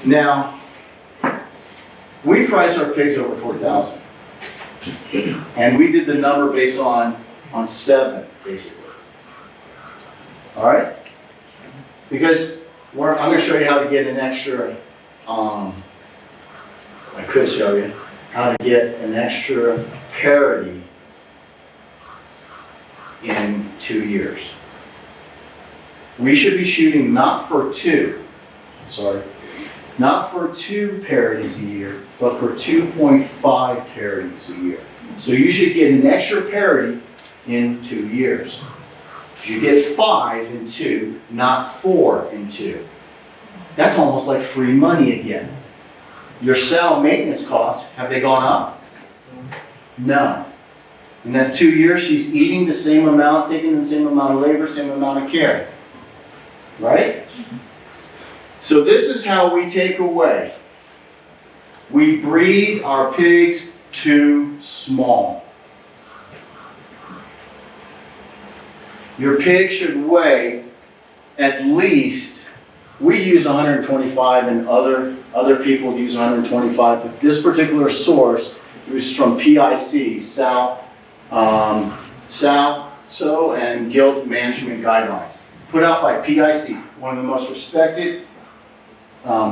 Now, we price our pigs over 4,000. And we did the number based on 7, basically. All right? Because I'm going to show you how to get an extra, I could show you how to get an extra parity in 2 years. We should be shooting not for 2 parities a year, but for 2.5 parities a year. So you should get an extra parity in 2 years. You get 5 in 2, not 4 in 2. That's almost like free money again. Your cell maintenance costs, have they gone up? No. In that 2 years, she's eating the same amount, taking the same amount of labor, same amount of care. Right? So this is how we take away. We breed our pigs too small. Your pig should weigh at least, we use 125 and other people use 125, but this particular source is from PIC, So and Guild Management Guidelines, put out by PIC, one of the most respected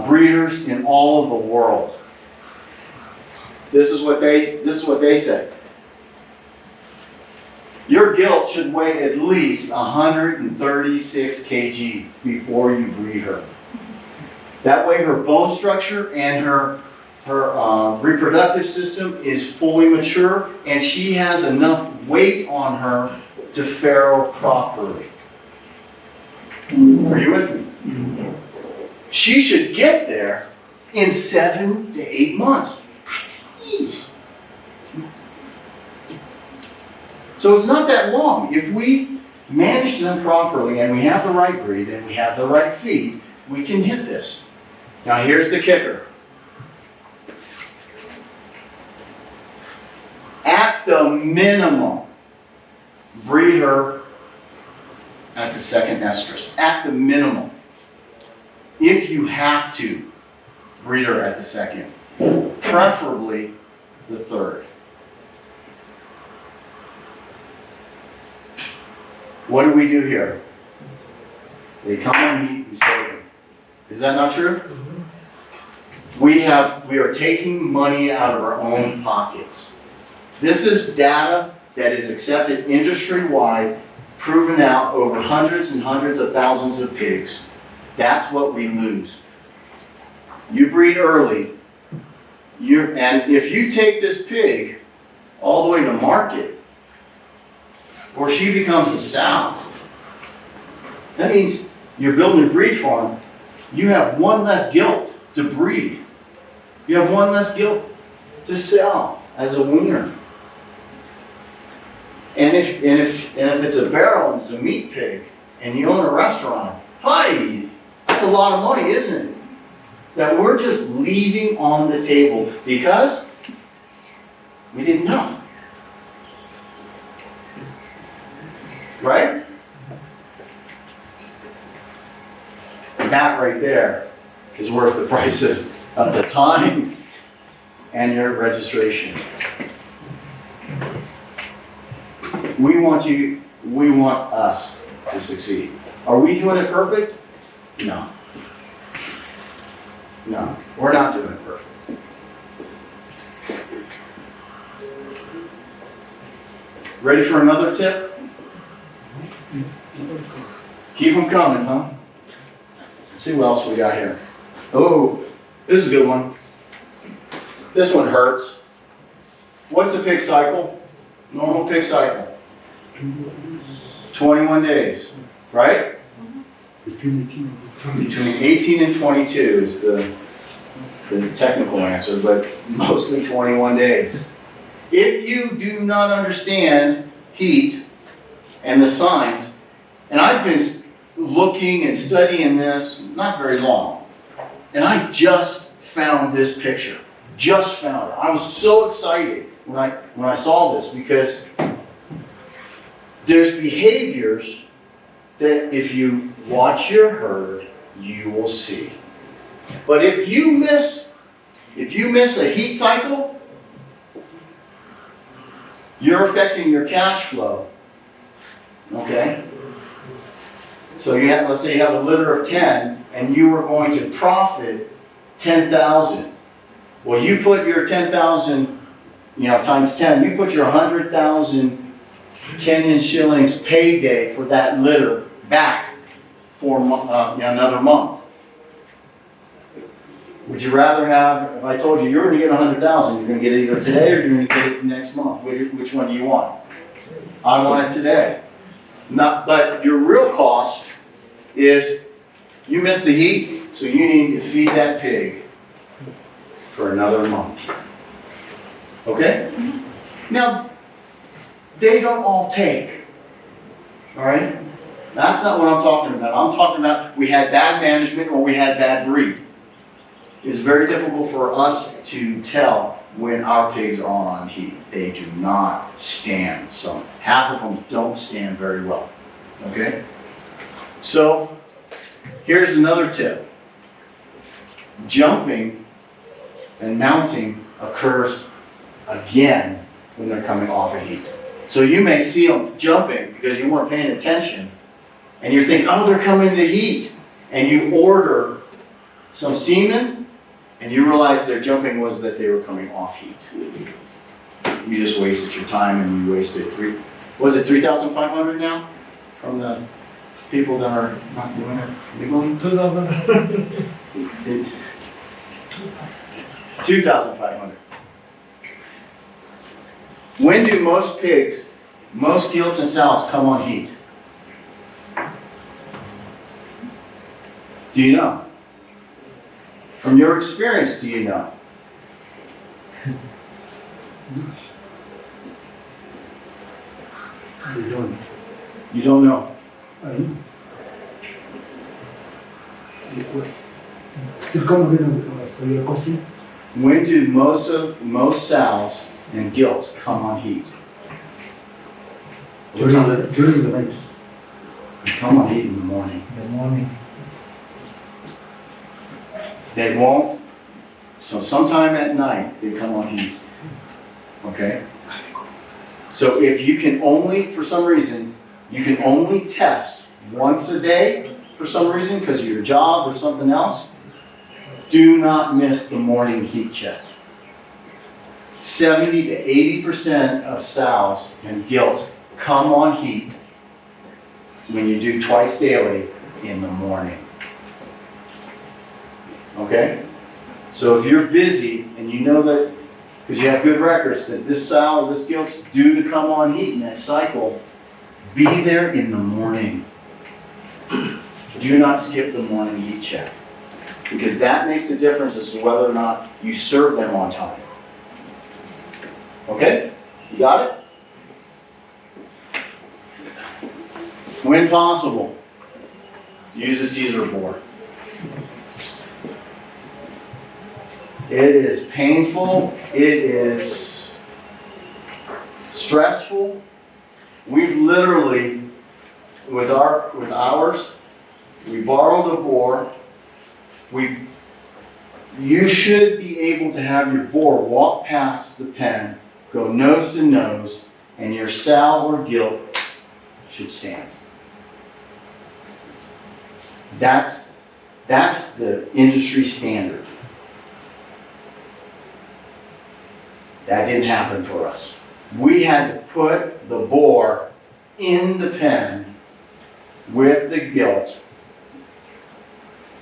breeders in all of the world. This is what they say. Your gilt should weigh at least 136 kg before you breed her. That way her bone structure and her reproductive system is fully mature and she has enough weight on her to farrow properly. Are you with me? She should get there in 7 to 8 months. So it's not that long. If we manage them properly and we have the right breed and we have the right feed, we can hit this. Now here's the kicker. At the minimum, breed her at the second estrus. At the minimum. If you have to, breed her at the second. Preferably the third. What do we do here? They come on meat, we save them. Is that not true? We are taking money out of our own pockets. This is data that is accepted industry-wide, proven out over hundreds and hundreds of thousands of pigs. That's what we lose. You breed early, and if you take this pig all the way to market, or she becomes a sow, that means you're building a breed farm, you have one less gilt to breed. You have one less gilt to sell as a wiener. And if it's a barrel and it's a meat pig, and you own a restaurant, hi, that's a lot of money, isn't it? That we're just leaving on the table because we didn't know. Right? That right there is worth the price of the time and your registration. We want us to succeed. Are we doing it perfect? No. No, we're not doing it perfect. Ready for another tip? Keep them coming, huh? Let's see what else we got here. Oh, this is a good one. This one hurts. What's a pig cycle? Normal pig cycle. 21 days, right? Between 18 and 22 is the technical answer, but mostly 21 days. If you do not understand heat and the signs, and I've been looking and studying this not very long, and I just found this picture. Just found it. I was so excited when I saw this because there's behaviors that if you watch your herd, you will see. But if you miss a heat cycle, you're affecting your cash flow. Okay? So let's say you have a litter of 10 and you are going to profit 10,000. Well, you put your 10,000, times 10, you put your 100,000 Kenyan shillings payday for that litter back for another month. Would you rather have, if I told you you're going to get 100,000, you're going to get it either today or you're going to get it next month? Which one do you want? I want it today. But your real cost is you missed the heat, so you need to feed that pig for another month. Okay? Now, they don't all take. All right? That's not what I'm talking about. I'm talking about we had bad management or we had bad breed. It's very difficult for us to tell when our pigs are on heat. They do not stand. So half of them don't stand very well. Okay? So here's another tip. Jumping and mounting occurs again when they're coming off of heat. So you may see them jumping because you weren't paying attention and you're thinking, oh, they're coming to heat. And you order some semen and you realize their jumping was that they were coming off heat. You just wasted your time and you wasted 3,500 now from the people that are not doing it legally? 2,500. When do most pigs, most gilts and sows come on heat? Do you know? From your experience, do you know? We don't. You don't know. Still come again for your question? When do most sows and gilts come on heat? During the night. They come on heat in the morning. In the morning. They won't. So sometime at night, they come on heat. Okay? So if you can only, for some reason, you can only test once a day, for some reason, because of your job or something else, do not miss the morning heat check. 70 to 80% of sows and gilts come on heat when you do twice daily in the morning. Okay? So if you're busy and you know that, because you have good records, that this sow or this gilt's due to come on heat in that cycle, be there in the morning. Do not skip the morning heat check. Because that makes a difference as to whether or not you serve them on time. Okay? You got it? When possible, use a teaser board. It is painful. It is stressful. We've literally, with ours, we borrowed a boar. You should be able to have your boar walk past the pen, go nose to nose, and your sow or gilt should stand. That's the industry standard. That didn't happen for us. We had to put the boar in the pen with the gilt,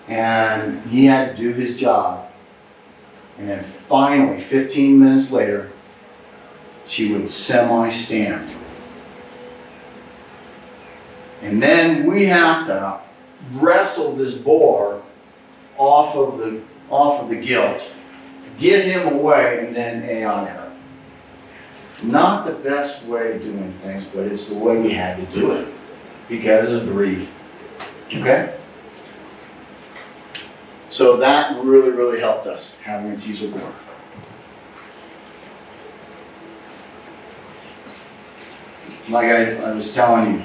and he had to do his job. And then finally, 15 minutes later, she would semi-stand. And then we have to wrestle this boar off of the gilt, get him away, and then AI her. Not the best way of doing things, but it's the way we had to do it because of breed. Okay? So that really, really helped us, having a teaser board. Like I was telling you,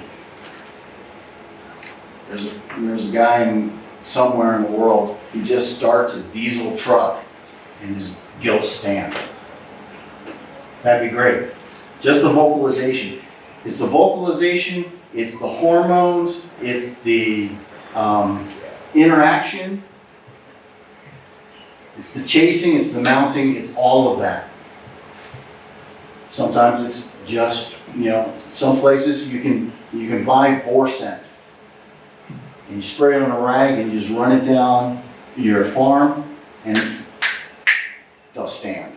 There's a guy somewhere in the world, he just starts a diesel truck in his gilt stand. That'd be great. Just the vocalization. It's the vocalization, it's the hormones, it's the interaction, it's the chasing, it's the mounting, it's all of that. Sometimes it's just, some places you can buy boar scent. And you spray it on a rag and you just run it down your farm and they'll stand.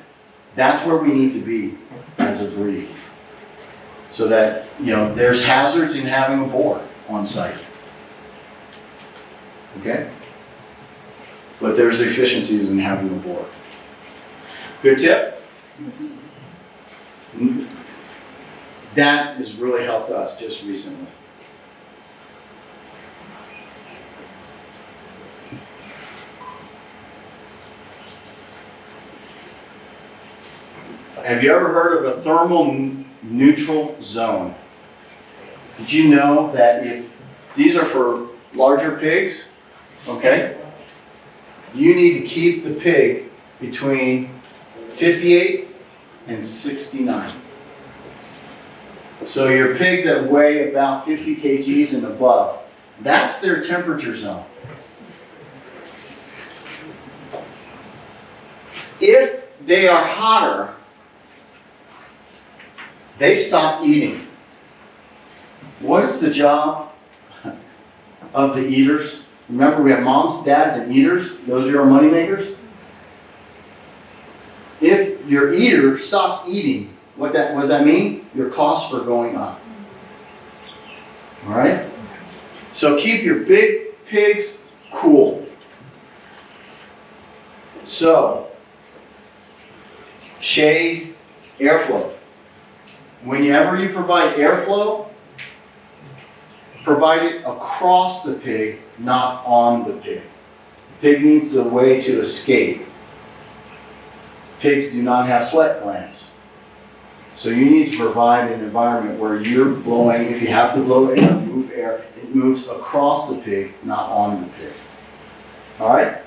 That's where we need to be as a breed. So that, there's hazards in having a boar on site. Okay? But there's efficiencies in having a boar. Good tip? That has really helped us just recently. Have you ever heard of a thermal neutral zone? Did you know that if these are for larger pigs, okay, you need to keep the pig between 58 and 69. So your pigs that weigh about 50 kgs and above, that's their temperature zone. If they are hotter, they stop eating. What is the job of the eaters? Remember, we have moms, dads, and eaters. Those are our money makers. If your eater stops eating, what does that mean? Your costs are going up. All right? So keep your big pigs cool. So, shade, airflow. Whenever you provide airflow, provide it across the pig, not on the pig. The pig needs a way to escape. Pigs do not have sweat glands. So you need to provide an environment where you're blowing, if you have to blow air, move air, it moves across the pig, not on the pig. All right?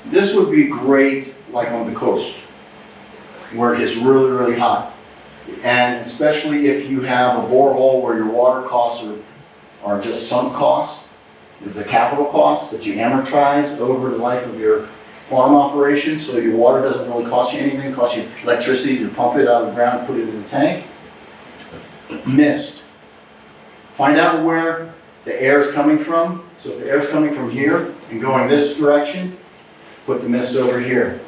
This would be great like on the coast, where it gets really, really hot. And especially if you have a borehole where your water costs are just sunk costs, is the capital cost that you amortize over the life of your farm operation, so your water doesn't really cost you anything, it costs you electricity to pump it out of the ground and put it in the tank. Mist. Find out where the air is coming from. So if the air is coming from here and going this direction, put the mist over here.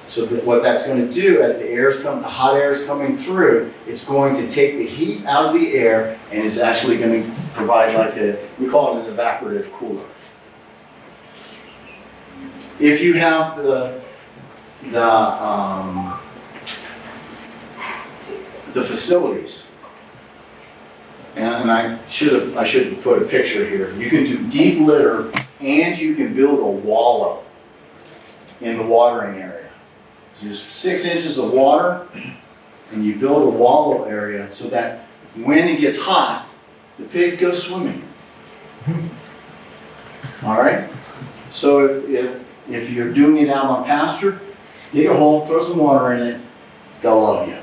So what that's going to do, as the hot air is coming through, it's going to take the heat out of the air and it's actually going to provide we call it an evaporative cooler. If you have the facilities, and I should put a picture here. You can do deep litter and you can build a wallow in the watering area. Just 6 inches of water, and you build a wallow area so that when it gets hot, the pigs go swimming. All right? So if you're doing it out on pasture, dig a hole, throw some water in it, they'll love you.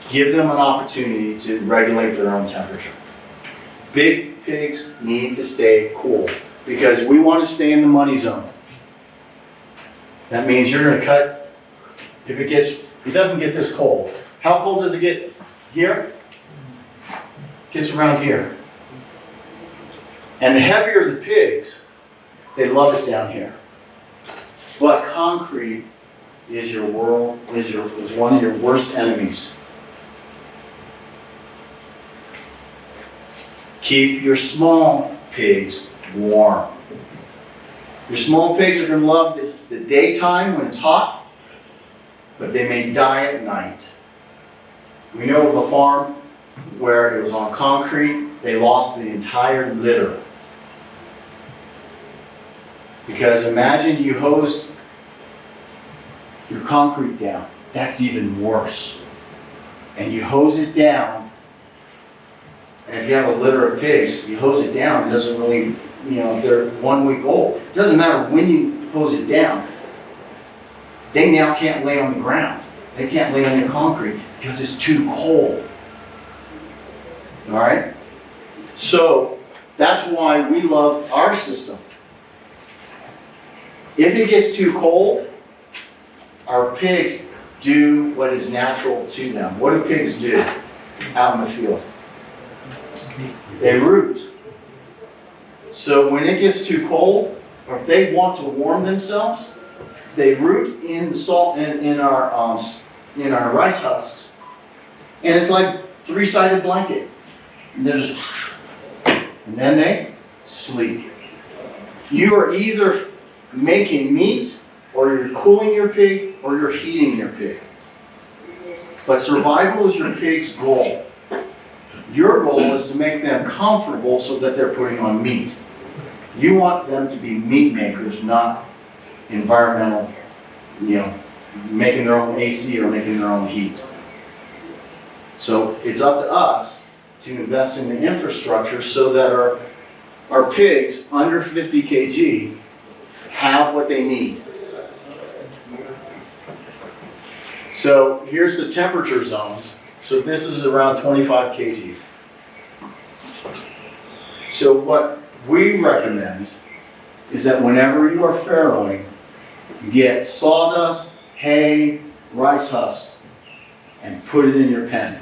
Give them an opportunity to regulate their own temperature. Big pigs need to stay cool because we want to stay in the money zone. That means you're going to cut, if it doesn't get this cold. How cold does it get here? It gets around here. And the heavier the pigs, they love it down here. But concrete is one of your worst enemies. Keep your small pigs warm. Your small pigs are going to love the daytime when it's hot, but they may die at night. We know of a farm where it was on concrete, they lost the entire litter. Because imagine you hose your concrete down. That's even worse. And you hose it down And if you have a litter of pigs, you hose it down, it doesn't really, if they're 1 week old, it doesn't matter when you hose it down, they now can't lay on the ground. They can't lay on the concrete because it's too cold. All right? So that's why we love our system. If it gets too cold, our pigs do what is natural to them. What do pigs do out in the field? They root. So when it gets too cold, or if they want to warm themselves, they root in the salt in our rice husks, and it's like 3-sided blanket. And then they sleep. You are either making meat, or you're cooling your pig, or you're heating your pig. But survival is your pig's goal. Your goal is to make them comfortable so that they're putting on meat. You want them to be meat makers, not environmental, making their own AC or making their own heat. So it's up to us to invest in the infrastructure so that our pigs under 50 kg have what they need. So here's the temperature zones. So this is around 25 kg. So what we recommend is that whenever you are farrowing, get sawdust, hay, rice husks, and put it in your pen.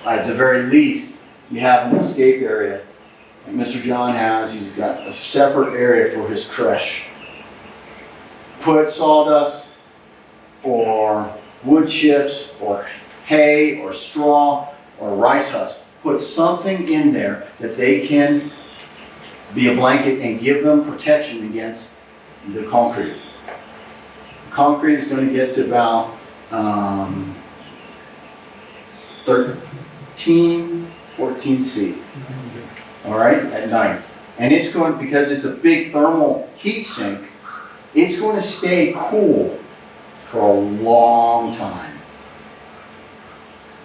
At the very least, you have an escape area. And Mr. John has, he's got a separate area for his creche. Put sawdust or wood chips or hay or straw or rice husk. Put something in there that they can be a blanket and give them protection against the concrete. Concrete is going to get to about 13, 14 C. All right, at night. And it's going, because it's a big thermal heat sink, it's going to stay cool for a long time.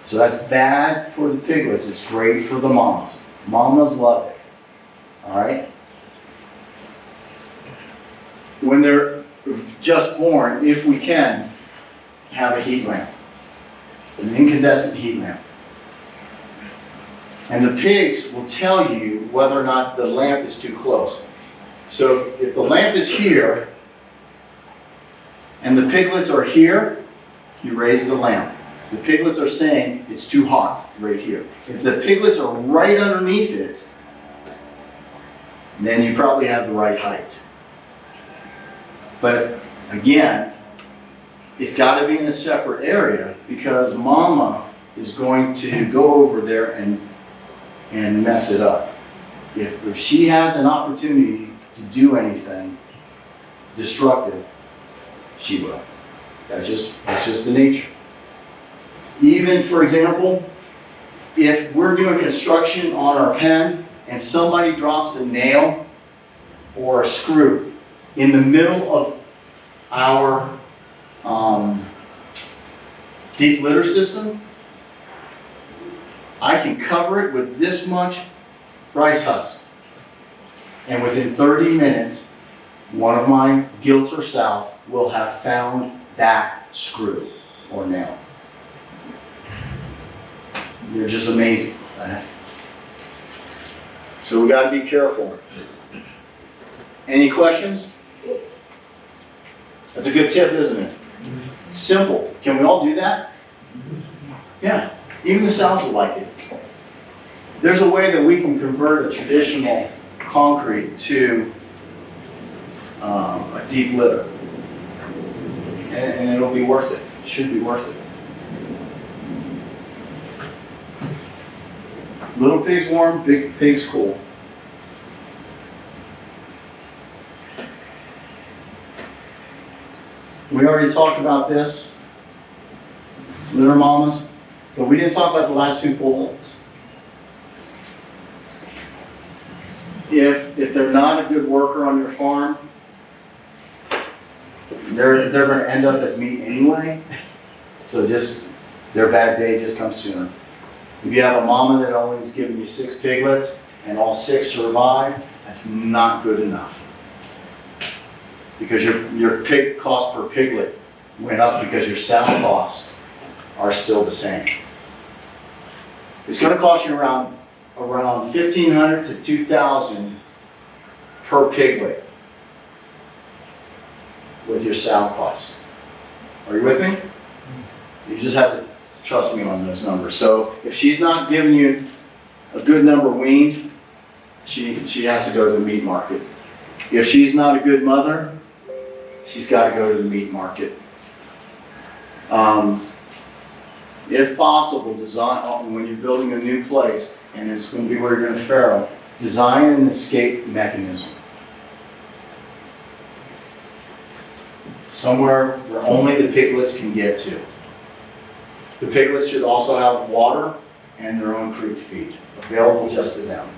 So that's bad for the piglets. It's great for the mamas. Mamas love it. All right? When they're just born, if we can, have a heat lamp, an incandescent heat lamp. And the pigs will tell you whether or not the lamp is too close. So if the lamp is here and the piglets are here, you raise the lamp. The piglets are saying it's too hot right here. If the piglets are right underneath it, then you probably have the right height. But again, it's got to be in a separate area because mama is going to go over there and mess it up. If she has an opportunity to do anything destructive, she will. That's just the nature. Even, for example, if we're doing construction on our pen and somebody drops a nail or a screw in the middle of our deep litter system, I can cover it with this much rice husk. And within 30 minutes, one of my gilts or sows will have found that screw or nail. They're just amazing. Right? So we got to be careful. Any questions? That's a good tip, isn't it? Simple. Can we all do that? Yeah. Even the sows will like it. There's a way that we can convert a traditional concrete to a deep litter. And it'll be worth it. It should be worth it. Little pigs warm, big pigs cool. We already talked about this, litter mamas, but we didn't talk about the last two bullets. If they're not a good worker on your farm, they're going to end up as meat anyway. So just their bad day just comes sooner. If you have a mama that only is giving you 6 piglets and all 6 survive, that's not good enough. Because your pig cost per piglet went up because your sow costs are still the same. It's going to cost you around $1,500 to $2,000 per piglet with your sow costs. Are you with me? You just have to trust me on those numbers. So if she's not giving you a good number weaned, she has to go to the meat market. If she's not a good mother, she's got to go to the meat market. If possible, design, when you're building a new place, and it's going to be where you're going to farrow, design an escape mechanism. Somewhere where only the piglets can get to. The piglets should also have water and their own creek feed available just to them.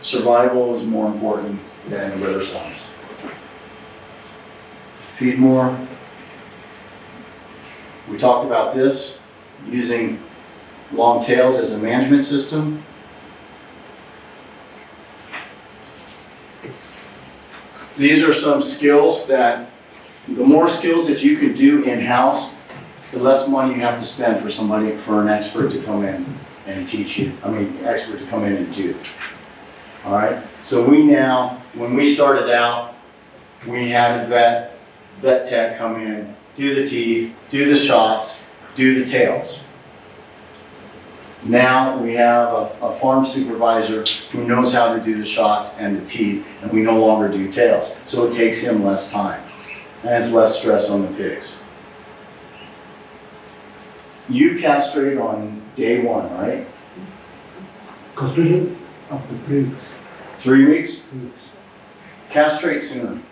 Survival is more important than litter size. Feed more. We talked about this, using long tails as a management system. These are some skills that, the more skills that you can do in-house, the less money you have to spend for an expert to come in and teach you, expert to come in and do. All right, so when we started out, we had a vet tech come in, do the teeth, do the shots, do the tails. Now we have a farm supervisor who knows how to do the shots and the teeth, and we no longer do tails. So it takes him less time, and it's less stress on the pigs. You castrate on day 1, right? Castration after 3 weeks. 3 weeks? 3 weeks. Castrate sooner.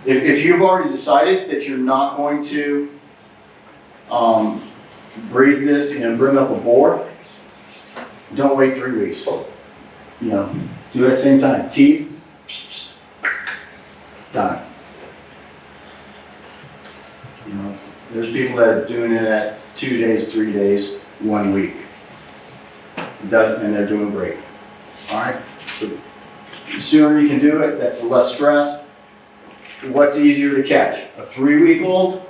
If you've already decided that you're not going to breed this and bring up a boar, don't wait 3 weeks. Do it at the same time. Teeth, done. There's people that are doing it at 2 days, 3 days, 1 week. And they're doing great. All right? So the sooner you can do it, that's less stress. What's easier to catch? A 3-week-old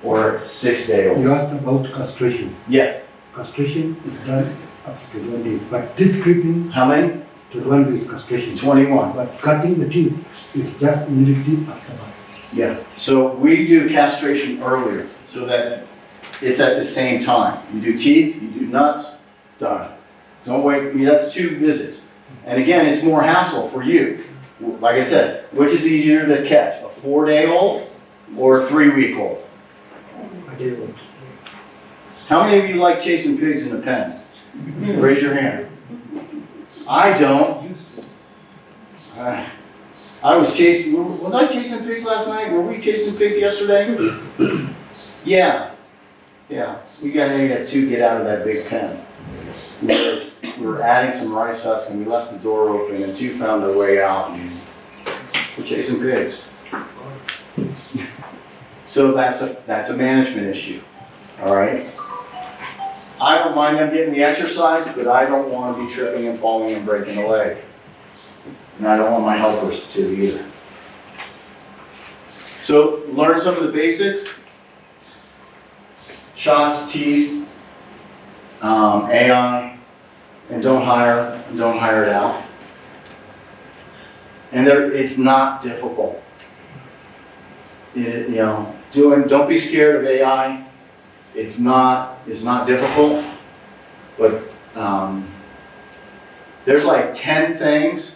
or a 6-day-old? You asked about castration. Yeah. Castration is done after 21 days, but teeth clipping, How many? 21 days castration. 21. But cutting the teeth is just immediately after that. Yeah. So we do castration earlier so that it's at the same time. You do teeth, you do nuts, done. Don't wait. That's 2 visits. And again, it's more hassle for you. Like I said, which is easier to catch, a 4-day-old or a 3-week-old? A day old. How many of you like chasing pigs in the pen? Raise your hand. I don't. I was chasing pigs last night? Were we chasing pigs yesterday? Yeah. We got 2 get out of that big pen. We were adding some rice husks and we left the door open and 2 found their way out and we're chasing pigs. So that's a management issue, all right? I don't mind them getting the exercise, but I don't want to be tripping and falling and breaking a leg. And I don't want my helpers to either. So learn some of the basics. Shots, teeth, AI, and don't hire it out. And it's not difficult. Don't be scared of AI. It's not difficult, but there's like 10 things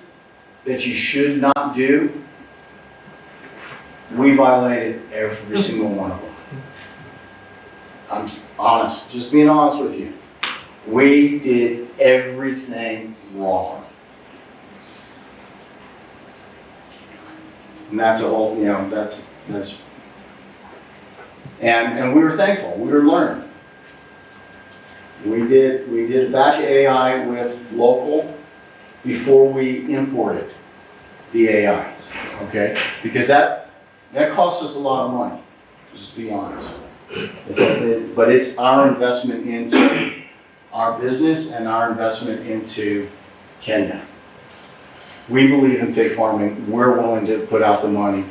that you should not do. We violated every single one of them. I'm honest, just being honest with you. We did everything wrong. And that's a whole, that's and we were thankful, we were learning. We did a batch of AI with local before we imported the AI, okay? Because that cost us a lot of money. just be honest. But it's our investment into our business and our investment into Kenya. We believe in pig farming. We're willing to put out the money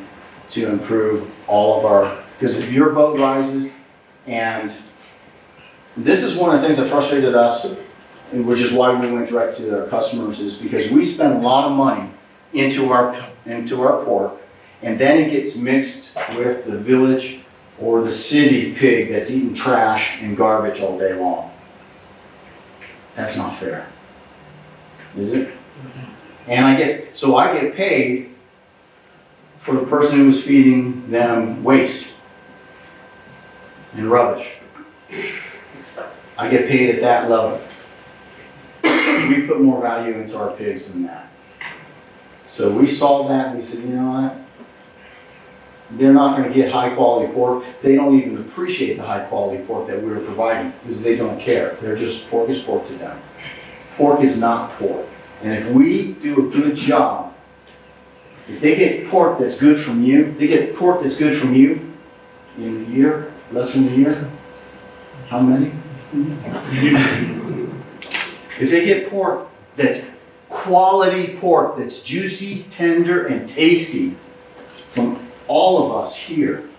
to improve all of our, because if your boat rises, and this is one of the things that frustrated us, and which is why we went direct to our customers, is because we spend a lot of money into our pork, and then it gets mixed with the village or the city pig that's eating trash and garbage all day long. That's not fair, is it? And I get paid for the person who's feeding them waste and rubbish. I get paid at that level. We put more value into our pigs than that. So we saw that and we said, you know what? They're not going to get high quality pork. They don't even appreciate the high quality pork that we were providing because they don't care. They're just, pork is pork to them. Pork is not pork. And if we do a good job, if they get pork that's good from you, they get pork that's good from you in a year, less than a year. How many? If they get pork that's quality pork, that's juicy, tender, and tasty from all of us here,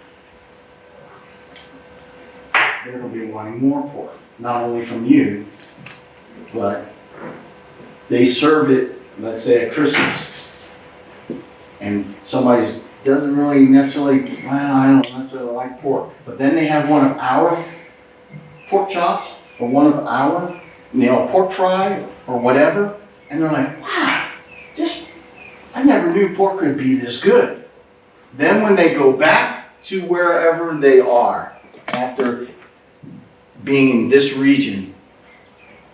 they're going to be wanting more pork. Not only from you, but they serve it, let's say at Christmas, and somebody doesn't really necessarily, well, I don't necessarily like pork, but then they have one of our pork chops or one of our, pork fry or whatever, and they're like, wow, I never knew pork could be this good. Then when they go back to wherever they are after being in this region,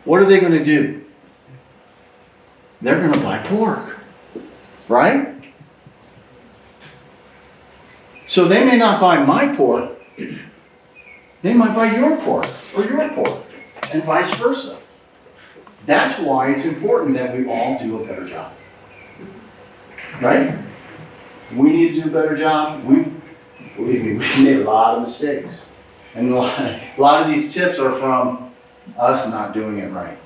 what are they going to do? They're going to buy pork, right? So they may not buy my pork, they might buy your pork or your pork, and vice versa. That's why it's important that we all do a better job, right? We need to do a better job. Believe me, we made a lot of mistakes. And a lot of these tips are from us not doing it right.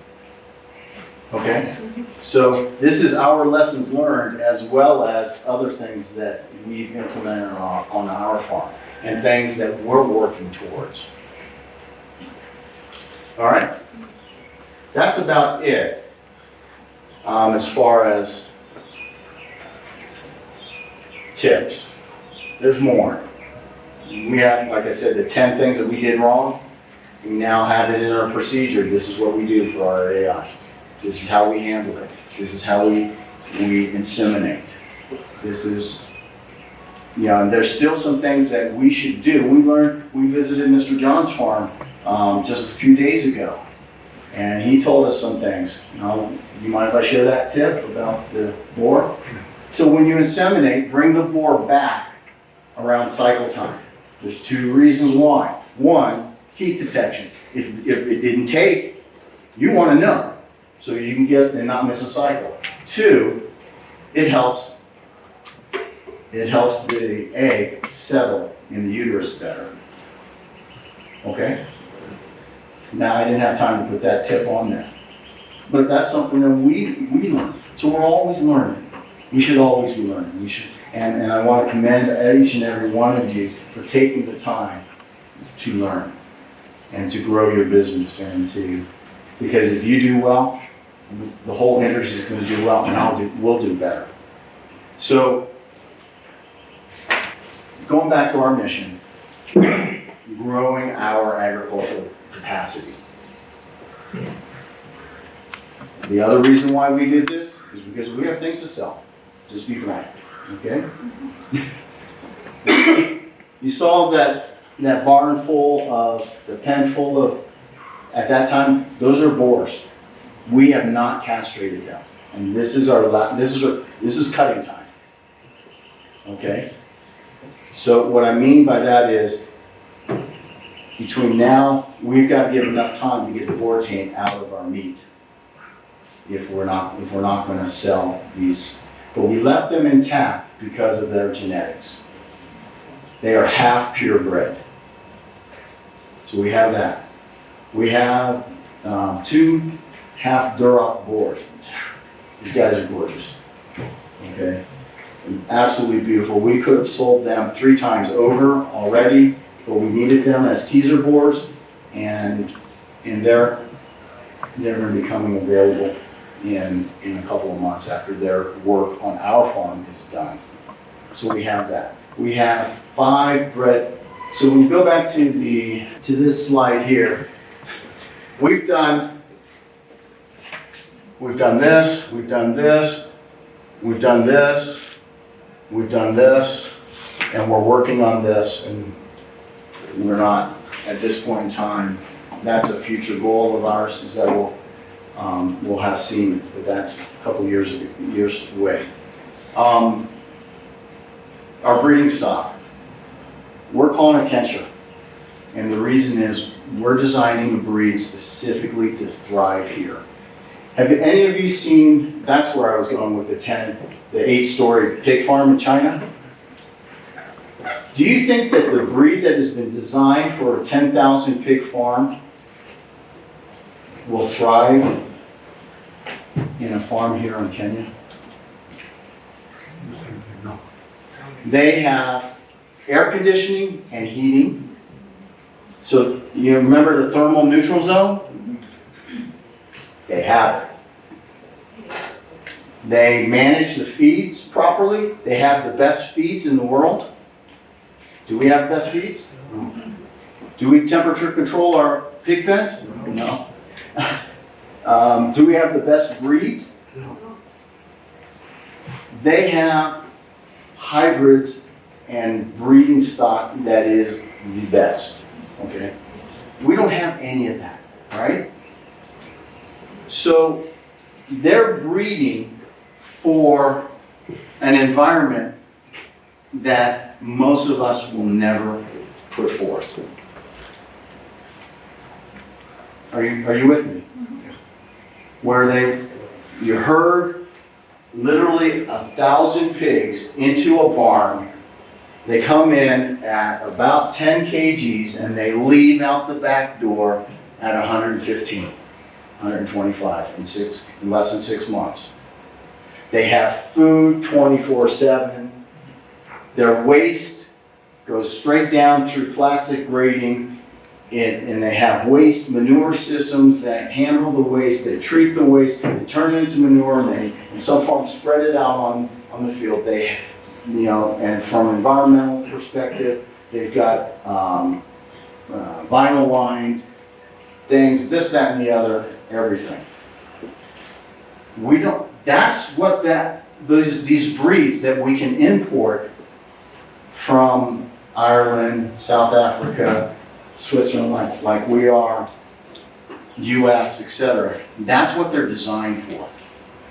Okay? So this is our lessons learned as well as other things that we've implemented on our farm and things that we're working towards. All right? That's about it as far as tips. There's more. We have, like I said, the 10 things that we did wrong. We now have it in our procedure. This is what we do for our AI. This is how we handle it. This is how we inseminate. This is, and there's still some things that we should do. We visited Mr. John's farm just a few days ago, and he told us some things. Do you mind if I share that tip about the boar? So when you inseminate, bring the boar back around cycle time. There's 2 reasons why. 1, heat detection. If it didn't take, you want to know so you can get and not miss a cycle. 2, it helps the egg settle in the uterus better. Okay? Now I didn't have time to put that tip on there. But that's something that we learn. So we're always learning. We should always be learning. And I want to commend each and every one of you for taking the time to learn and to grow your business because if you do well, the whole industry is going to do well, and we'll do better. So, going back to our mission, growing our agricultural capacity. The other reason why we did this is because we have things to sell. Just be blunt, okay? You saw that barn full of, the pen full of, at that time, those are boars. We have not castrated them. And this is cutting time. Okay? So what I mean by that is, between now, we've got to give enough time to get the boar taint out of our meat. If we're not going to sell these. But we left them intact because of their genetics. They are half purebred. So we have that. We have 2 half Duroc boars. These guys are gorgeous. Okay, absolutely beautiful. We could have sold them 3 times over already, but we needed them as teaser boars, and they're going to be coming available in a couple of months after their work on our farm is done. So we have that. We have 5 bred. So when you go back to this slide here, we've done this, we've done this, we've done this, we've done this, and we're working on this, and we're not, at this point in time, that's a future goal of ours, is that we'll have semen, but that's a couple years away. Our breeding stock, we're calling it Kensher, and the reason is we're designing a breed specifically to thrive here. Have any of you seen, that's where I was going with the 8-story pig farm in China? Do you think that the breed that has been designed for a 10,000 pig farm will thrive in a farm here in Kenya? No. They have air conditioning and heating. So you remember the thermal neutral zone? They have it. They manage the feeds properly. They have the best feeds in the world. Do we have the best feeds? No. Do we temperature control our pig pens? No. Do we have the best breeds? No. They have hybrids and breeding stock that is the best. Okay? We don't have any of that, right? So they're breeding for an environment that most of us will never put forth. Are you with me? Where you herd literally 1,000 pigs into a barn. They come in at about 10 kgs and they leave out the back door at 115, 125 in less than 6 months. They have food 24/7. Their waste goes straight down through plastic grating, and they have waste manure systems that handle the waste. They treat the waste, they turn it into manure, and some farms spread it out on the field. And from an environmental perspective, they've got vinyl lined things, this, that, and the other, everything. That's what these breeds that we can import from Ireland, South Africa, Switzerland, like we are, US, etc. That's what they're designed for.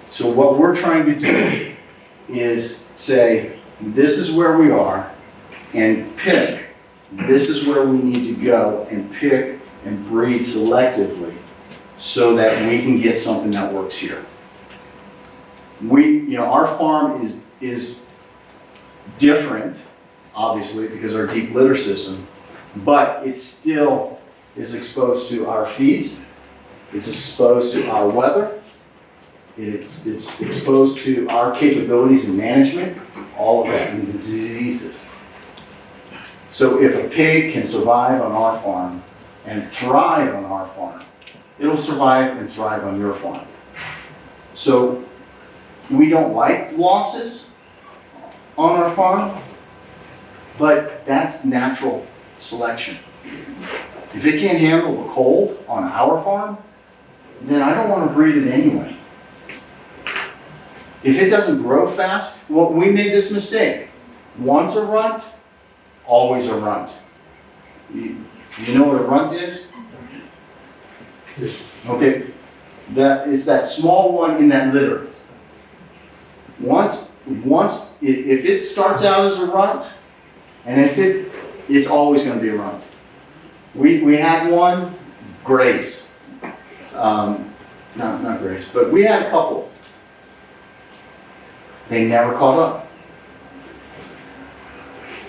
So what we're trying to do is say, this is where we are, and pick, this is where we need to go, and pick and breed selectively so that we can get something that works here. Our farm is different, obviously, because our deep litter system, but it still is exposed to our feeds, it's exposed to our weather, it's exposed to our capabilities in management, all of that, and the diseases. So if a pig can survive on our farm and thrive on our farm, it'll survive and thrive on your farm. So we don't like losses on our farm, but that's natural selection. If it can't handle the cold on our farm, then I don't want to breed it anyway. If it doesn't grow fast, well, we made this mistake. Once a runt, always a runt. You know what a runt is? Okay, it's that small one in that litter. If it starts out as a runt, and it's always going to be a runt. We had one, Grace. Not Grace, but we had a couple. They never caught up.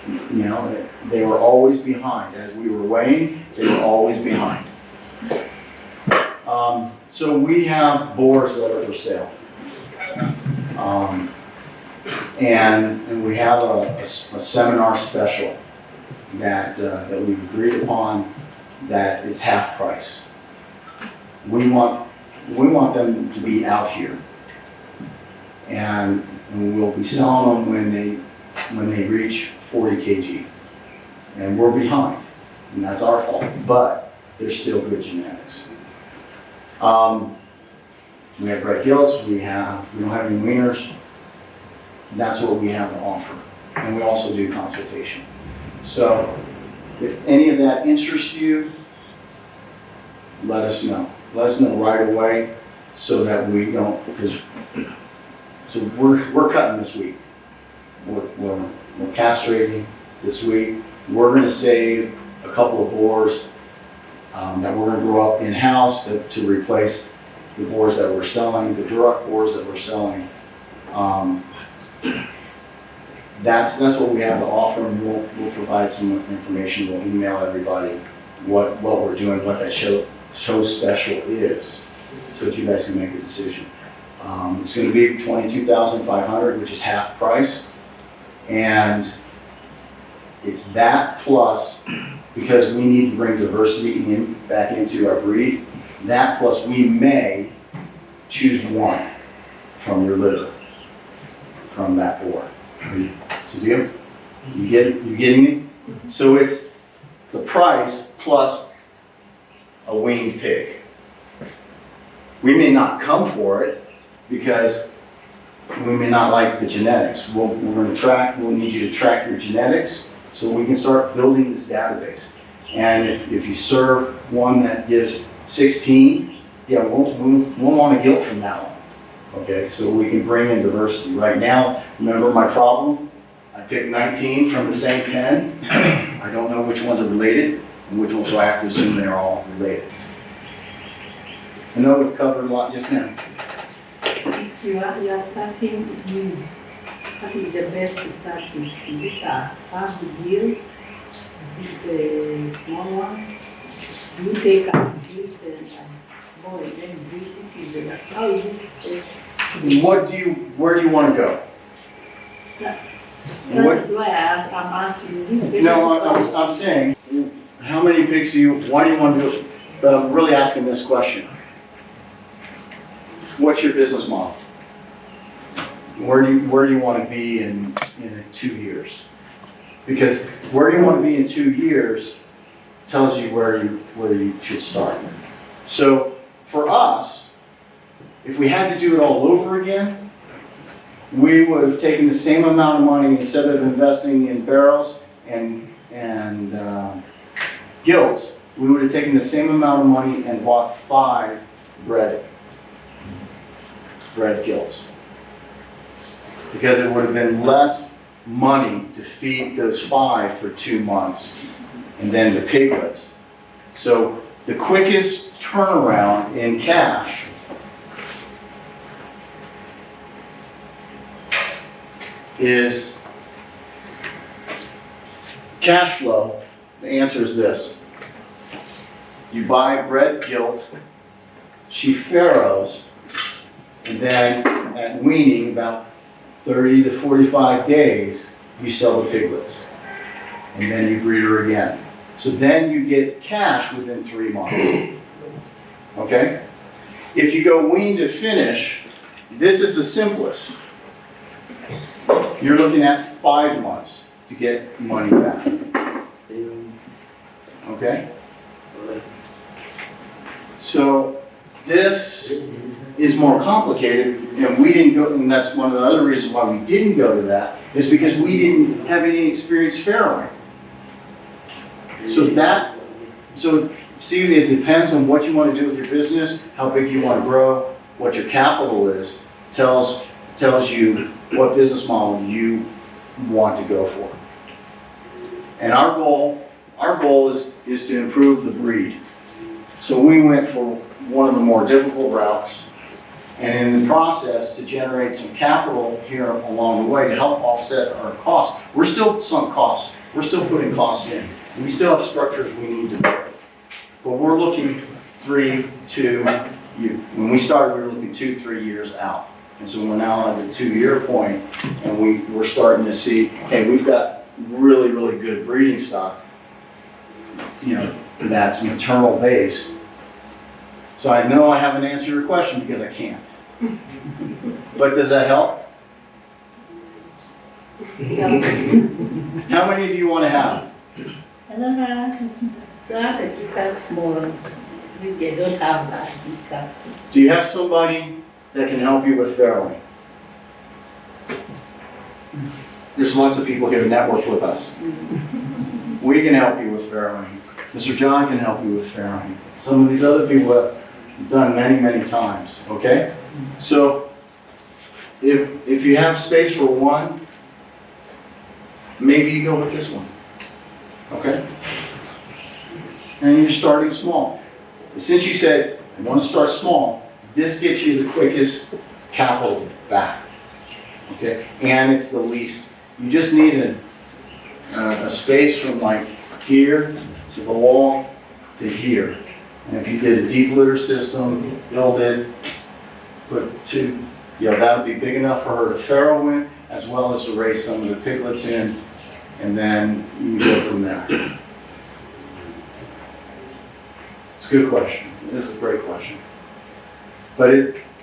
You know, they were always behind. As we were weighing, they were always behind. So we have boars that are for sale. And we have a seminar special that we've agreed upon that is half price. We want them to be out here. And we'll be selling them when they reach 40 kg. And we're behind, and that's our fault, but they're still good genetics. We have bred gilts, we don't have any weaners. That's what we have to offer. And we also do consultation. So if any of that interests you, let us know. Let us know right away so that we don't, so we're cutting this week. We're castrating this week. We're gonna save a couple of boars that we're gonna grow up in-house to replace the boars that we're selling, the direct boars that we're selling. That's what we have to offer, and we'll provide some information. We'll email everybody what we're doing, what that show special is, so that you guys can make a decision. It's going to be $22,500, which is half price, and it's that plus, because we need to bring diversity back into our breed. That plus we may choose one from your litter, from that boar. So deal? You getting me? So it's the price plus a weaned pig. We may not come for it because we may not like the genetics. We'll need you to track your genetics so we can start building this database. And if you serve one that gives 16, yeah, we'll want a gilt from that one. Okay, so we can bring in diversity. Right now, remember my problem? I picked 19 from the same pen. I don't know which ones are related and which ones, so I have to assume they're all related. I know we've covered a lot just now. You are starting new. What is the best to start with? Is it some deal? Is it a small one? Do you take a gift and boy, then breed it? Is it how is it? Where do you want to go? That's why I'm asking. Is it No, I'm saying, how many pigs why do you want to do it? But I'm really asking this question. What's your business model? Where do you want to be in 2 years? Because where you want to be in 2 years tells you where you should start. So for us, if we had to do it all over again, we would have taken the same amount of money instead of investing in barrels and gilts. We would have taken the same amount of money and bought 5 bred gilts. Because it would have been less money to feed those 5 for 2 months and then the piglets. So the quickest turnaround in cash is cash flow. The answer is this. You buy bred gilt, she farrows, and then at weaning, about 30 to 45 days, you sell the piglets. And then you breed her again. So then you get cash within 3 months. Okay? If you go wean to finish, this is the simplest. You're looking at 5 months to get money back. Okay? So this is more complicated, and we didn't go, and that's one of the other reasons why we didn't go to that, is because we didn't have any experience farrowing. So see, it depends on what you want to do with your business, how big you want to grow, what your capital is, tells you what business model you want to go for. And our goal is to improve the breed. So we went for one of the more difficult routes, and in the process to generate some capital here along the way to help offset our costs. We're still sunk costs. We're still putting costs in. And we still have structures we need to build. But we're looking 3, 2, when we started, we were looking 2, 3 years out. And so we're now at the 2-year point, and we're starting to see, hey, we've got really, really good breeding stock, that's maternal based. So I know I haven't answered your question because I can't. But does that help? How many do you want to have? I don't know, start small. They don't have that big capital. Do you have somebody that can help you with farrowing? There's lots of people here who network with us. We can help you with farrowing. Mr. John can help you with farrowing. Some of these other people have done many, many times, okay? So if you have space for one, maybe you go with this one, okay? And you're starting small. Since you said, I want to start small, this gets you the quickest capital back, okay? And it's the least. You just need a space from like here to the wall to here. And if you did a deep litter system, build it, put 2, that would be big enough for her to farrow in, as well as to raise some of the piglets in, and then you can go from there. It's a good question. This is a great question. But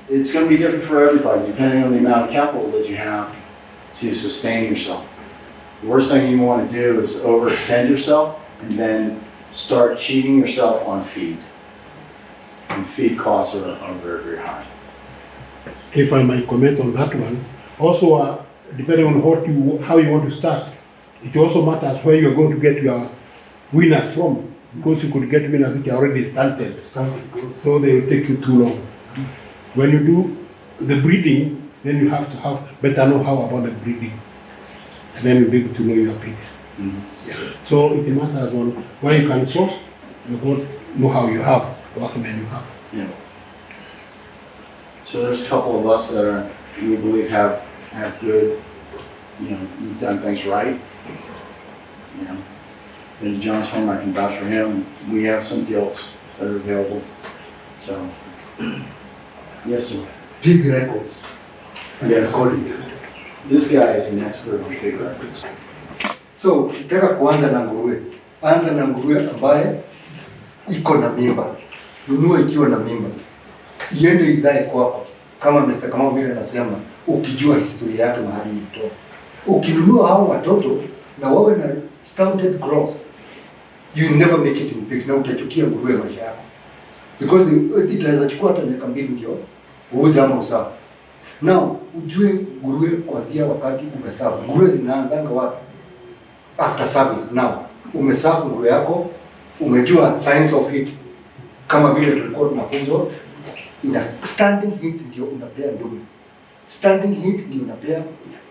it's going to be different for everybody, depending on the amount of capital that you have to sustain yourself. The worst thing you want to do is overextend yourself and then start cheating yourself on feed. And feed costs are very, very high. If I might comment on that one, also depending on how you want to start, it also matters where you're going to get your winners from, because you could get winners which are already started, so they will take you too long. When you do the breeding, then you have to have better know-how about the breeding, and then you'll be able to know your pigs. Mm-hmm. So it matters on where you can source, and what know-how you have, what men you have. Yeah. So there's a couple of us that we believe have good, we've done things right. And John's firm, I can vouch for him. We have some gilts that are available. So, yes, sir. Pig records. Yes. Recording. This guy is an expert on pig records. So ukitaka kuanza na nguruwe, anza na nguruwe ambaye iko na mimba. Nunua ikiwa na mimba. Iende izae kwako. Kama Mr. Kamau vile anasema, ukijua historia yake mahali ilitoka. Ukinunua hao watoto na wawe na stunted growth, you never make it in pigs, na utachukia nguruwe maisha yako. Because itaweza chukua hata miaka 2 ndio uuze ama usawa. Now, ujue nguruwe kuanzia wakati umesawa. Nguruwe zinaanzanga wapi? After service. Now, umesawa nguruwe yako, umejua science of heat. Kama vile tulikuwa tunafunzwa, ina standing heat ndio unapea ndume. Standing heat ndio unapea,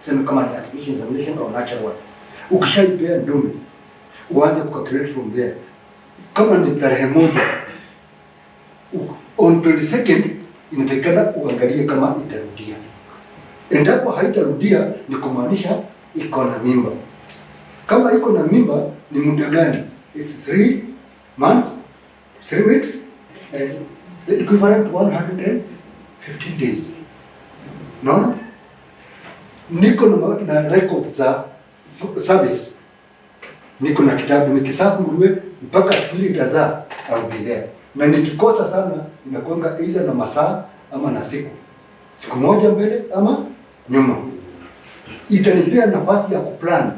sema kama ni artificial insemination au natural one. Ukishaipea ndume, uanze kucalculate from there. Kama ni tarehe moja, on 22nd, inatakikana uangalie kama itarudia. Endapo haitarudia, ni kumaanisha iko na mimba. Kama iko na mimba, ni muda gani? It's 3 months, 3 weeks, and the equivalent to 115 days. No? Niko na record za service. Niko na kitabu, nikisafu nguruwe mpaka siku ile itazaa, I'll be there. Na nikikosa sana, inakuanga either na masaa ama na siku moja mbele ama nyuma. Itanipea nafasi ya kuplan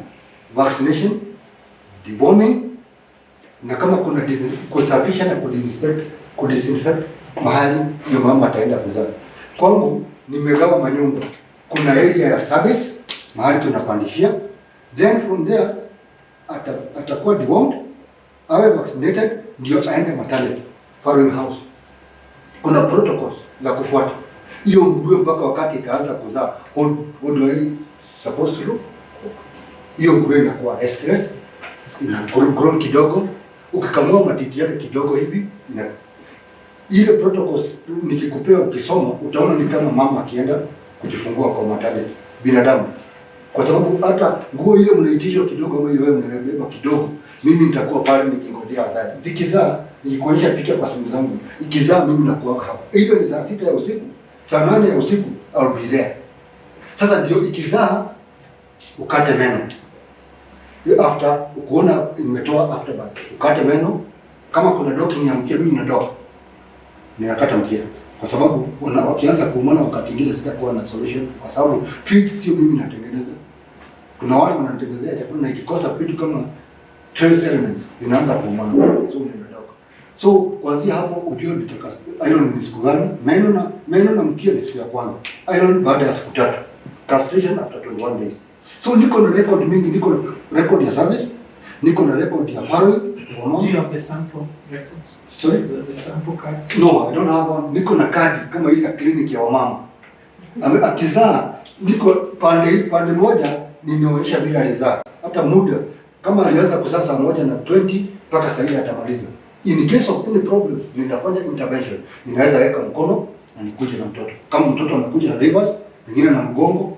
vaccination, deworming, na kama kuna kusafisha na kudisinfect mahali ndio mama ataenda kuzaa. Kwangu nimegawa manyumba. Kuna area ya service mahali tunapandishia, then from there atakuwa dewormed, awe vaccinated, ndio aende maternity, farrowing house. Kuna protocols za kufuata. Hiyo nguruwe mpaka wakati itaanza kuzaa, what do I supposed to do? Hiyo nguruwe inakuwa restless, ina grown kidogo, ukikamua matiti yake kidogo hivi, ile protocols nikikupea ukisoma utaona ni kama mama akienda kujifungua kwa maternity binadamu, kwa sababu hata nguo ile mnaitishwa kidogo ama ile wewe mnabeba kidogo, mimi nitakuwa pale nikingojea adhari. Ikizaa nikuonyesha picha kwa simu zangu, ikizaa mimi nakuwa hapa, hiyo ni saa 6 ya usiku, saa 8 ya usiku I'll be there. Sasa ndio ikizaa ukate meno after ukuona imetoa afterbirth, ukate meno. Kama kuna docking ya mkia, mimi nadoa ninakata mkia, kwa sababu wakianza kuumana wakati mwingine sitakuwa na solution, kwa sababu feed sio mimi natengeneza. Kuna wale wanatengenezea chakula na ikikosa vitu kama trace elements inaanza kuumana, so unaondoka. So kuanzia hapo ujue nitaka iron ni siku gani, meno na mkia ni siku ya kwanza, iron baada ya siku 3, castration after 21 days. So niko na record mingi, niko na record ya service, niko na record ya farrowing. Do you have the sample records? Sorry? The sample cards? No, I don't have one. Niko na kadi kama ile ya kliniki ya wamama. Akizaa niko pande moja ninaonyesha bila alizaa. Hata muda kama alianza kuzaa saa 1:20 mpaka saa ile atamaliza. In case of any problem, nitafanya intervention. Ninaweza weka mkono na nikuje na mtoto. Kama mtoto anakuja na rivers, pengine na mgongo,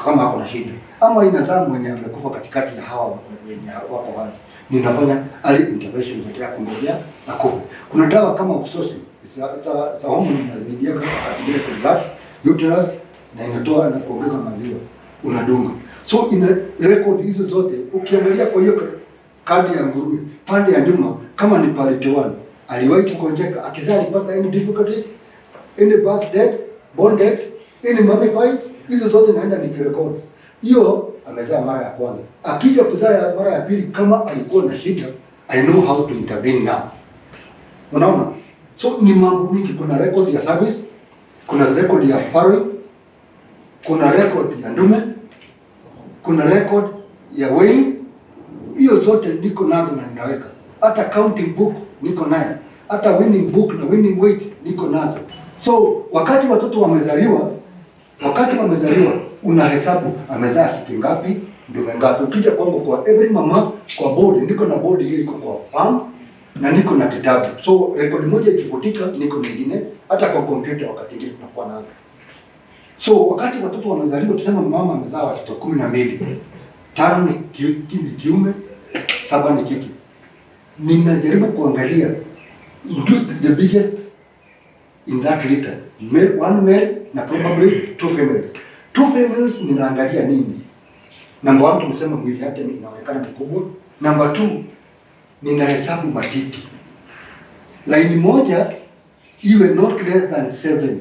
kama ako na shida. Ama inazaa mwenye amekufa katikati ya hawa wenye wako hai. Ninafanya early intervention katika kungojea akufe. Kuna dawa kama oxytocin, za hormone inasaidia katika convert uterus na inatoa na kuongeza maziwa, unadunga. So ina record hizo zote. Ukiangalia kwa hiyo kadi ya nguruwe pande ya nyuma, kama ni parity 1 aliwahi kugonjeka, akizaa alipata any difficulties, any birth death, born death, any mummified, hizo zote naenda nikirecord. Hiyo amezaa mara ya kwanza. Akija kuzaa mara ya pili, kama alikuwa na shida, I know how to intervene now. Unaona? So ni mambo mingi. Kuna record ya service, kuna record ya farrowing, kuna record ya ndume, kuna record ya weighing. Hiyo zote niko nazo na ninaweka. Hata counting book niko nayo. Hata winning book na winning weight niko nazo. So wakati watoto wamezaliwa, unahesabu amezaa siku ngapi, ndume ngapi. Ukija kwangu kwa every mama kwa board, niko na board ile iko kwa farm na niko na kitabu. So record moja ikifutika niko nyingine, hata kwa computer wakati mwingine tunakuwa nazo. So wakati watoto wamezaliwa, tuseme mama amezaa watoto 12. 5 ni kiume, 7 ni kike. Ninajaribu kuangalia the biggest in that litter. One male na probably 2 females. 2 females ninaangalia nini? Number 1 tumesema mwili yake inaonekana mkubwa. Number 2 ninahesabu matiti. Line moja iwe not less than 7.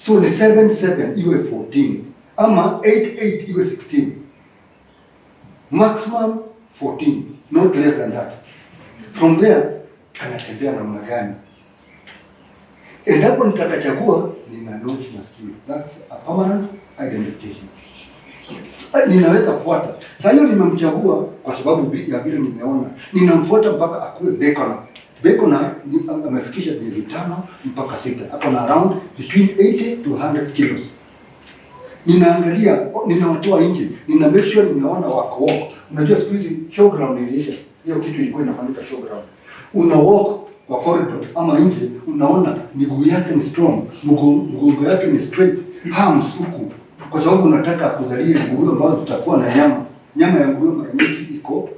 So ni 7 iwe 14 ama 8 iwe 16. Maximum 14, not less than that. From there anatembea namna gani? Endapo nitakachagua nina notch masikio. That's a permanent identification. Ninaweza kufuata. Sasa hiyo nimemchagua kwa sababu ya vile nimeona. Ninamfuata mpaka akue Bacon. Bacon amefikisha miezi 5 mpaka 6. Hapo na around between 80 to 100 kilos. Ninaangalia, ninawatoa nje. Nina make sure ninaona wako walk. Unajua siku hizi showground iliisha. Hiyo kitu ilikuwa inafanyika showground. Una walk kwa corridor ama nje, unaona miguu yake ni strong, mgongo yake ni straight, arms huku, kwa sababu unataka kuzalia nguruwe ambazo zitakuwa na nyama ya nguruwe mara nyingi iko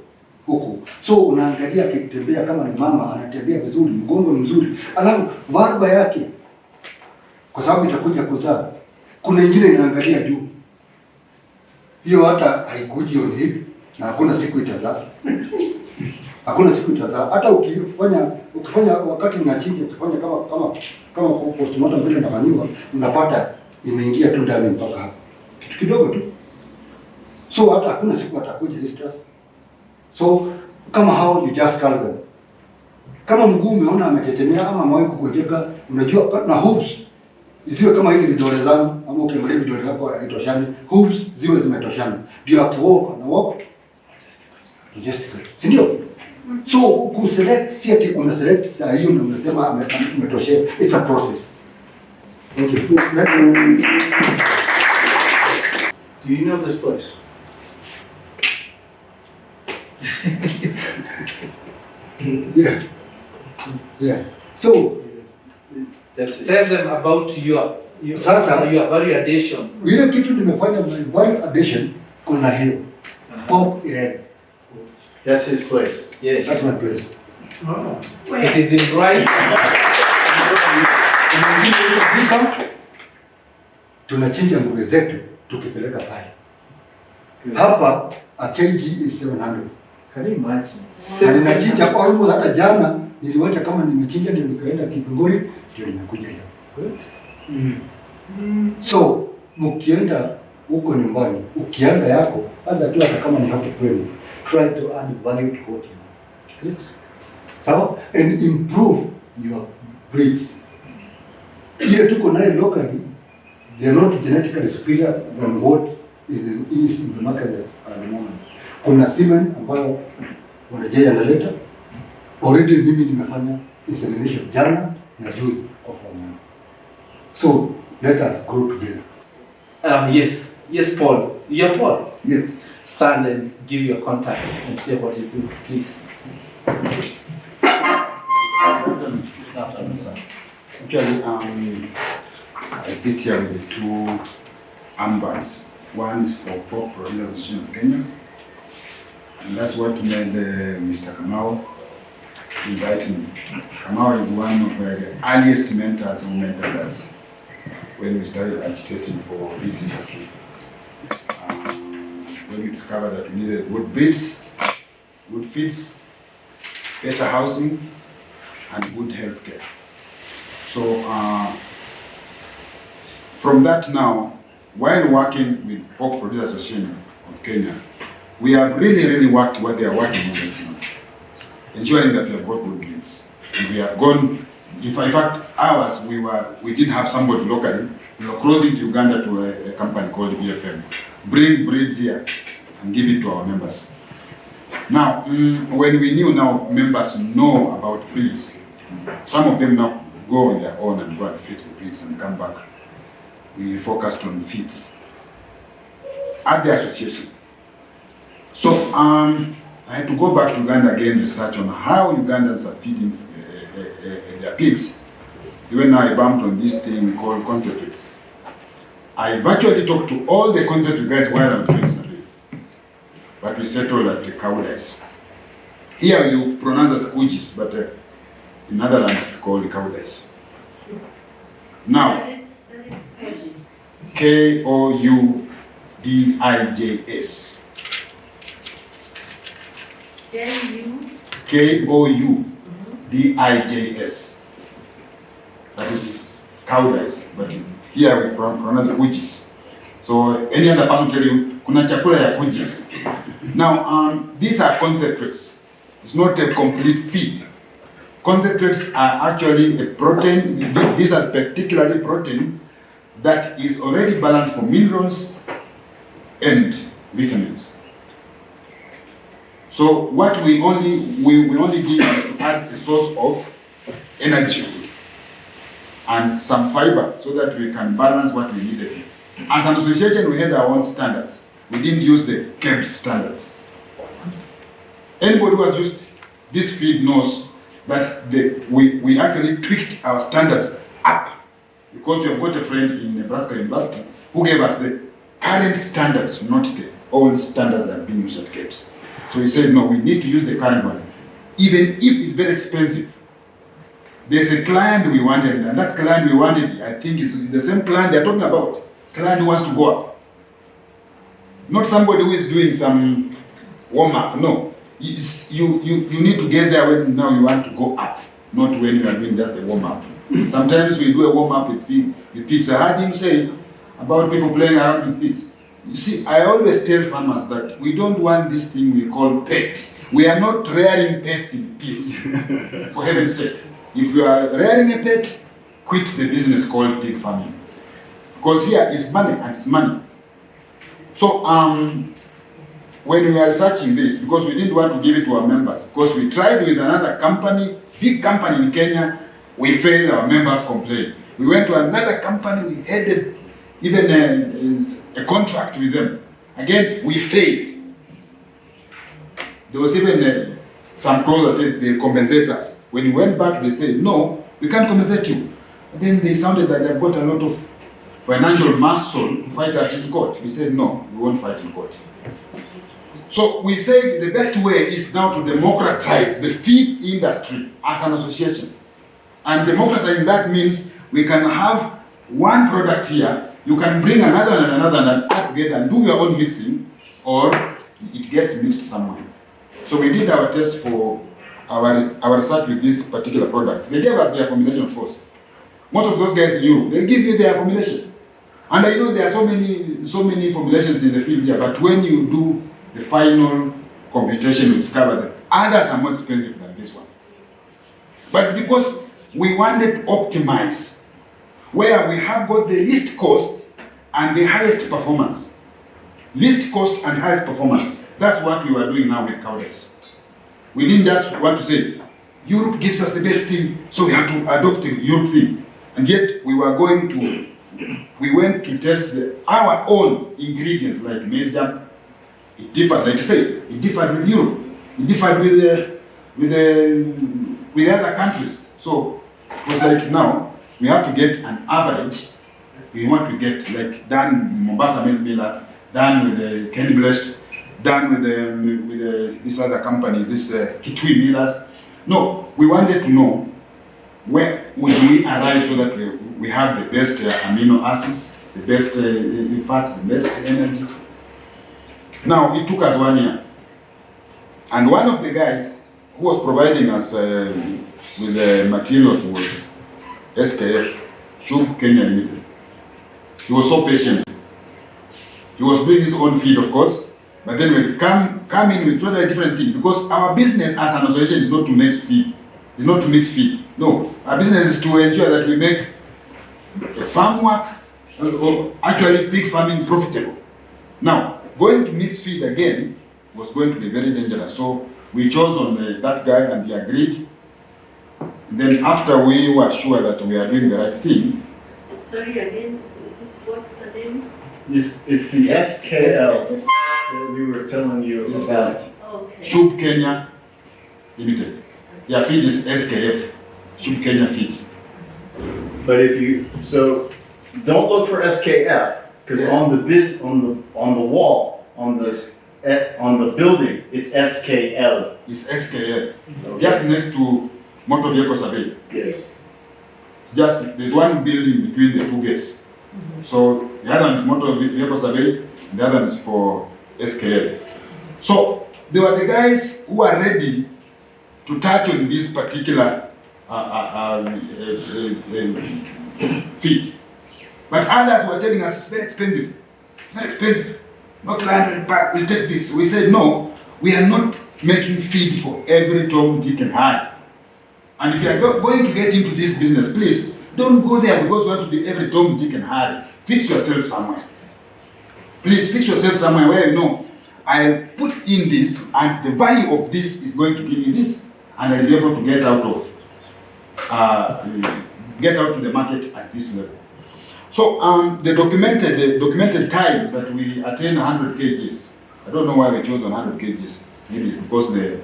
huku. So unaangalia akitembea, kama ni mama anatembea vizuri, mgongo ni mzuri, alafu barba yake, kwa sababu itakuja kuzaa. Kuna nyingine inaangalia juu, hiyo hata haikuji on hip na hakuna siku itazaa. Hakuna siku itazaa. Hata ukifanya wakati mnachinja, ukifanya kama postmortem vile inafanywa, unapata imeingia tu ndani mpaka hapa. Kitu kidogo tu. So hata hakuna siku atakuja history. So kama hao you just call them. Kama mguu umeona ametetemea ama mwahi kukojeka, unajua na hooves isiwe kama hizi vidole zangu, ama ukiangalia vidole zako haitoshani, hooves ziwe zimetoshana. Ndio akiwalk na walk logistically. Si ndio? So kuselect si ati una select saa hiyo na unasema ametoshea. It's a process. Thank you. Do you know this place? Yeah. Yeah. So That's it. Tell them about your Sasa- value addition. ile kitu nimefanya my value addition, kuna hiyo pop 11. That's his place. Yes. That's my place. Oh. It is in bright. Tukifika tunachinja ng'ombe zetu tukipeleka pale. Hapa a kg is 700. Can you imagine? Na ninachinja almost, hata jana niliwacha kama nimechinja ndio nikaenda Kipingori ndio nimekuja leo. Good. So mkienda huko nyumbani, ukianza yako anza tu, hata kama ni hapo kwenu, try to add value to what you have. Good. Sawa? And improve your breeds. Ile tuko naye locally, they are not genetically superior than what is in the market at the moment. Kuna semen ambayo wanajai analeta. Already mimi nimefanya insemination jana na juzi kwa wanyama. So let us grow together. Yes. Yes, Paul. You're Paul. Yes. Stand and give your contacts and say what you do, please. Actually, I sit here with the two armbands. One is for Pork Producer Association of Kenya, and that's what made Mr. Kamau invite me. Kamau is one of the earliest mentors who mentored us when we started agitating for this industry. When we discovered that we needed good breeds, good feeds, better housing, and good health care. So from that now, while working with Pork Producer Association of Kenya, we have really worked what they are working on right now, ensuring that we have got good breeds. And we have gone, in fact, ours, we didn't have somebody locally. We were crossing to Uganda to a company called BFM. Bring breeds here and give it to our members. Now, when we knew now members know about breeds, some of them now go on their own and go and fix the breeds and come back. We focused on feeds at the association. So I had to go back to Uganda again, research on how Ugandans are feeding their pigs. When I bumped on this thing called concentrates. I virtually talked to all the concentrate guys while I was doing survey. But we settled at the cow dice. Here you pronounce as kujis, but in other lands it's called cow dice. Now, Koudijs. Koudijs. That is cow dice, but here we pronounce kujis. So any other person tell you, kuna chakula ya kujis. Now, these are concentrates. It's not a complete feed. Concentrates are actually a protein. These are particularly protein that is already balanced for minerals and vitamins. So what we only give is to add a source of energy and some fiber so that we can balance what we needed. As an association, we had our own standards. We didn't use the KEBS standards. Anybody who has used this feed knows that we actually tweaked our standards up because we have got a friend in Nebraska University who gave us the current standards, not the old standards that are being used at KEBS. So he said, no, we need to use the current one. Even if it's very expensive, there's a client we wanted, and that client we wanted, I think is the same client they're talking about. Client who wants to go up. Not somebody who is doing some warm-up, no. You need to get there when now you want to go up, not when you are doing just a warm-up. Sometimes we do a warm-up with pigs. I heard him say about people playing around with pigs. You see, I always tell farmers that we don't want this thing we call pets. We are not rearing pets in pigs, for heaven's sake. If you are rearing a pet, quit the business called pig farming. Because here is money and it's money. So when we are researching this, because we didn't want to give it to our members, because we tried with another company, big company in Kenya, we failed, our members complained. We went to another company, we had even a contract with them. Again, we failed. There was even some clause that said they'll compensate us. When we went back, they said, no, We can't compensate you. And then they sounded that they've got a lot of financial muscle to fight us in court. We said, no, we won't fight in court. So we said the best way is now to democratize the feed industry as an association. And democratizing that means we can have one product here, you can bring another and another and add together and do your own mixing, or it gets mixed somewhere. So we did our test for our research with this particular product. They gave us their formulation first. Most of those guys in Europe, they give you their formulation. And I know there are so many formulations in the field here, but when you do the final computation, you discover that others are more expensive than this one. But it's because we wanted to optimize where we have got the least cost and the highest performance. Least cost and highest performance. That's what we were doing now with Cowdex. We didn't just want to say, Europe gives us the best thing, so we have to adopt the Europe thing. And yet we went to test our own ingredients like maize jam. It differed, like I say, it differed with Europe. It differed with the other countries. So it was like now we have to get an average. We want to get like done Mombasa maize millers, done with the Kenny Blessed, done with these other companies, this Kitui millers. No, we wanted to know where would we arrive so that we have the best amino acids, the best fat, the best energy. Now, it took us 1 year. And one of the guys who was providing us with the materials was SKF, Shub Kenya Limited. He was so patient. He was doing his own feed, of course, but then we come in with totally different thing, because our business as an association is not to mix feed. It's not to mix feed. No, our business is to ensure that we make farm work, or actually pig farming, profitable. Now, going to mix feed again was going to be very dangerous. So we chose on that guy and he agreed. And then after we were sure that we are doing the right thing. Sorry again, what's the name? It's the SKL that we were telling you about. Okay. Shub Kenya Limited. Their feed is SKF, Shub Kenya Feeds. But so don't look for SKF, because Yes. on the wall, on the building, it's SKL. It's SKF. Just next to Motor Vehicle Survey. Yes. It's just, there's one building between the two gates. So the other one is Motor Vehicle Survey, and the other one is for SKL. So they were the guys who are ready to touch on this particular feed. But others were telling us it's very expensive. It's very expensive. Not 100 baht, we'll take this. We said no, we are not making feed for every Tom, Dick and Harry. And if you are going to get into this business, please don't go there because you want to be every Tom, Dick and Harry. Fix yourself somewhere. Please fix yourself somewhere where you know, I'll put in this and the value of this is going to give me this. And I'll be able to get out to the market at this level. So the documented time that we attain 100 kgs. I don't know why we chose 100 kgs. Maybe it's because the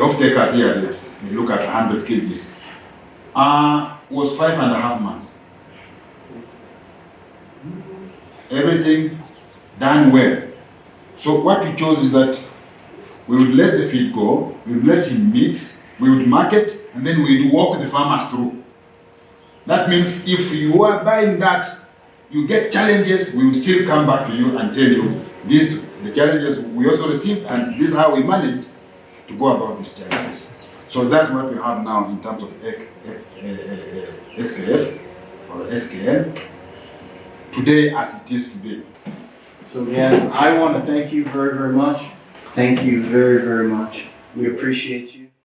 off-takers here they look at 100 kgs. Was 5.5 months. Everything done well. So what we chose is that we would let the feed go, we would let him mix, we would market, and then we would walk the farmers through. That means if you are buying that, you get challenges, we will still come back to you and tell you the challenges we also received, and this is how we managed to go about these challenges. So that's what we have now in terms of SKF or SKL today as it is today. So again, I want to thank you very, very much. Thank you very, very much. We appreciate you.